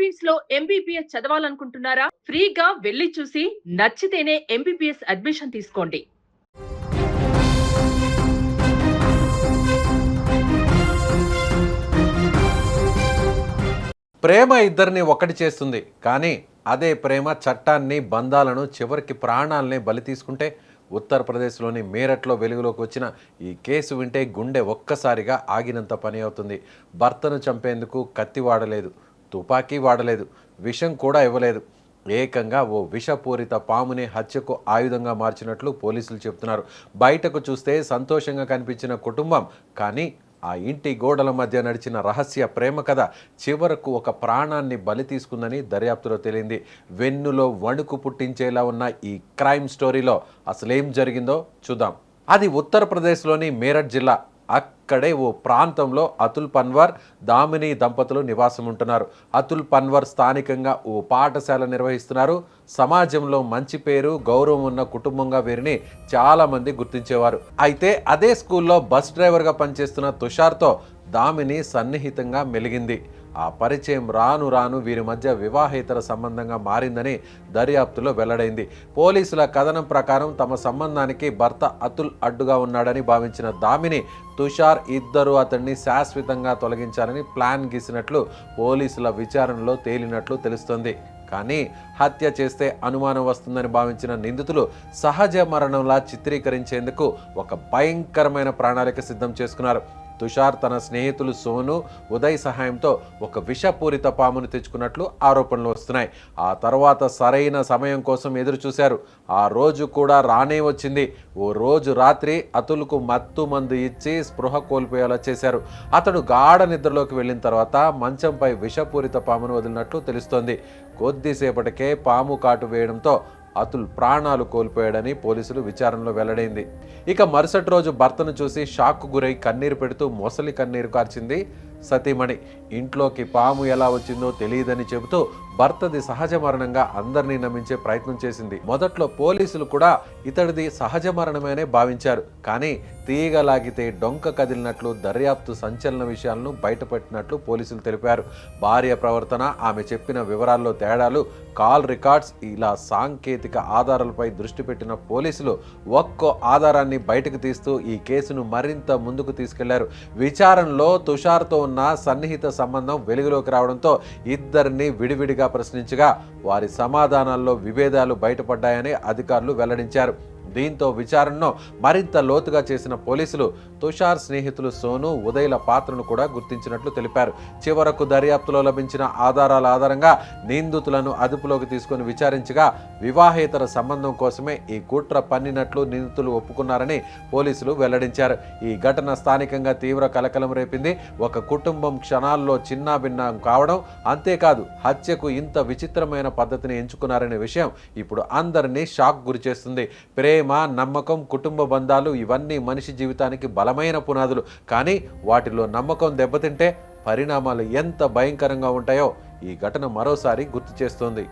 Philippines లో MBBS చదవాలనుకుంటున్నారా? ఫ్రీగా వెళ్లి చూసి నచ్చితేనే ఎంబీబీఎస్ అడ్మిషన్ తీసుకోండి. ప్రేమ ఇద్దరిని ఒకటి చేస్తుంది, కానీ అదే ప్రేమ చట్టాన్ని, బంధాలను, చివరికి ప్రాణాలనే బలి తీసుకుంటే ఉత్తరప్రదేశ్లోని మీరట్లో వెలుగులోకి వచ్చిన ఈ కేసు వింటే గుండె ఒక్కసారిగా ఆగినంత పని అవుతుంది. భర్తను చంపేందుకు కత్తి వాడలేదు, తుపాకీ వాడలేదు, విషం కూడా ఇవ్వలేదు. ఏకంగా ఓ విషపూరిత పాముని హత్యకు ఆయుధంగా మార్చినట్లు పోలీసులు చెబుతున్నారు. బయటకు చూస్తే సంతోషంగా కనిపించిన కుటుంబం, కానీ ఆ ఇంటి గోడల మధ్య నడిచిన రహస్య ప్రేమ కథ చివరకు ఒక ప్రాణాన్ని బలి తీసుకుందని దర్యాప్తులో తేలింది. వెన్నులో వణుకు పుట్టించేలా ఉన్న ఈ క్రైమ్ స్టోరీలో అసలేం జరిగిందో చూద్దాం. అది ఉత్తరప్రదేశ్లోని మీరట్ జిల్లా. అక్కడే ఓ ప్రాంతంలో అతుల్ పన్వార్, దామిని దంపతులు నివాసం ఉంటున్నారు. అతుల్ పన్వార్ స్థానికంగా ఓ పాఠశాల నిర్వహిస్తున్నారు. సమాజంలో మంచి పేరు, గౌరవం ఉన్న కుటుంబంగా వీరిని చాలామంది గుర్తించేవారు. అయితే అదే స్కూల్లో బస్ డ్రైవర్గా పనిచేస్తున్న తుషార్తో దామిని సన్నిహితంగా మెలిగింది. ఆ పరిచయం రాను రాను వీరి మధ్య వివాహేతర సంబంధంగా మారిందని దర్యాప్తులో వెల్లడైంది. పోలీసుల కథనం ప్రకారం తమ సంబంధానికి భర్త అతుల్ అడ్డుగా ఉన్నాడని భావించిన దామిని, తుషార్ ఇద్దరు అతన్ని శాశ్వతంగా తొలగించాలని ప్లాన్ గీసినట్లు పోలీసుల విచారణలో తేలినట్లు తెలుస్తోంది. కానీ హత్య చేస్తే అనుమానం వస్తుందని భావించిన నిందితులు సహజ మరణంలా చిత్రీకరించేందుకు ఒక భయంకరమైన ప్రణాళిక సిద్ధం చేసుకున్నారు. తుషార్ తన స్నేహితులు సోను, ఉదయ్ సహాయంతో ఒక విషపూరిత పామును తెచ్చుకున్నట్లు ఆరోపణలు వస్తున్నాయి. ఆ తర్వాత సరైన సమయం కోసం ఎదురు చూశారు. ఆ రోజు కూడా రానే వచ్చింది. ఓ రోజు రాత్రి అతుల్కు మత్తు మందు ఇచ్చి స్పృహ కోల్పోయేలా చేశారు. అతడు గాఢ నిద్రలోకి వెళ్ళిన తర్వాత మంచంపై విషపూరిత పామును వదిలినట్లు తెలుస్తోంది. కొద్దిసేపటికే పాము కాటు వేయడంతో అతుల్ ప్రాణాలు కోల్పోయాడని పోలీసులు విచారణలో వెల్లడైంది. ఇక మరుసటి రోజు భర్తను చూసి షాక్కు గురై కన్నీరు పెడుతూ మొసలి కన్నీరు కార్చింది సతీమణి. ఇంట్లోకి పాము ఎలా వచ్చిందో తెలియదని చెబుతూ భర్తది సహజ మరణంగా అందరినీ నమ్మించే ప్రయత్నం చేసింది. మొదట్లో పోలీసులు కూడా ఇతడిది సహజ మరణమేనే భావించారు. కానీ తీగలాగితే డొంక కదిలినట్లు దర్యాప్తు సంచలన విషయాలను బయటపెట్టినట్లు పోలీసులు తెలిపారు. భార్య ప్రవర్తన, ఆమె చెప్పిన వివరాల్లో తేడాలు, కాల్ రికార్డ్స్, ఇలా సాంకేతిక ఆధారాలపై దృష్టి పెట్టిన పోలీసులు ఒక్కో ఆధారాన్ని బయటకు తీస్తూ ఈ కేసును మరింత ముందుకు తీసుకెళ్లారు. విచారణలో తుషార్తో ఉన్న సన్నిహిత సంబంధం వెలుగులోకి రావడంతో ఇద్దరిని విడివిడిగా ప్రశ్నించగా వారి సమాధానాల్లో విభేదాలు బయటపడ్డాయని అధికారులు వెల్లడించారు. దీంతో విచారణను మరింత లోతుగా చేసిన పోలీసులు తుషార్ స్నేహితులు సోను, ఉదయ్ల పాత్రను కూడా గుర్తించినట్లు తెలిపారు. చివరకు దర్యాప్తులో లభించిన ఆధారాల ఆధారంగా నిందితులను అదుపులోకి తీసుకుని విచారించగా వివాహేతర సంబంధం కోసమే ఈ కుట్ర పన్నినట్లు నిందితులు ఒప్పుకున్నారని పోలీసులు వెల్లడించారు. ఈ ఘటన స్థానికంగా తీవ్ర కలకలం రేపింది. ఒక కుటుంబం క్షణాల్లో చిన్నాభిన్నం కావడం, అంతేకాదు హత్యకు ఇంత విచిత్రమైన పద్ధతిని ఎంచుకున్నారనే విషయం ఇప్పుడు అందరినీ షాక్ గురిచేస్తుంది. ప్రేమ, నమ్మకం, కుటుంబ బంధాలు ఇవన్నీ మనిషి జీవితానికి బలమైన పునాదులు. కానీ వాటిలో నమ్మకం దెబ్బతింటే పరిణామాలు ఎంత భయంకరంగా ఉంటాయో ఈ ఘటన మరోసారి గుర్తు చేస్తోంది.